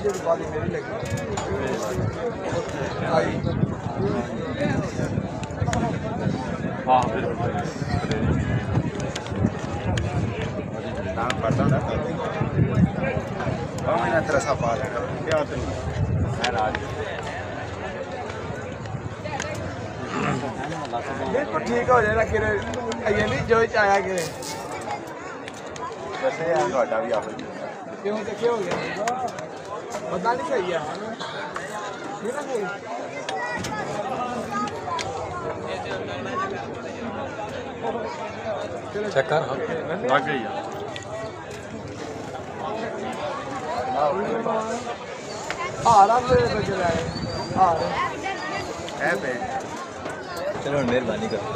जो बाली मेरी लगी आई हाँ फिर नाम पढ़ता ना मैं तेरा सा पाल क्या तो है राज बिल्कुल ठीक हो जाएगा कि ये नहीं जो चाहे कि वैसे यार घाटा भी आप क्यों तो क्या हो गया पता नहीं सही है ये ना सही चेक कर लग गई है आराम से चले आए आ रहे है पे चलो मेहरबानी करो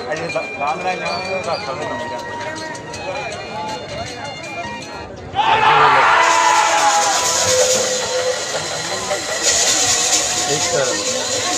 अरे काम रहा है का खबर नहीं एक तरह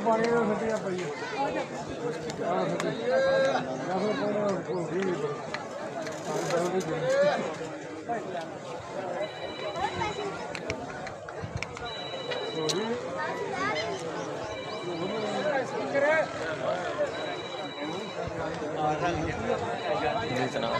पानी सटिया पई ਸੁਣਾ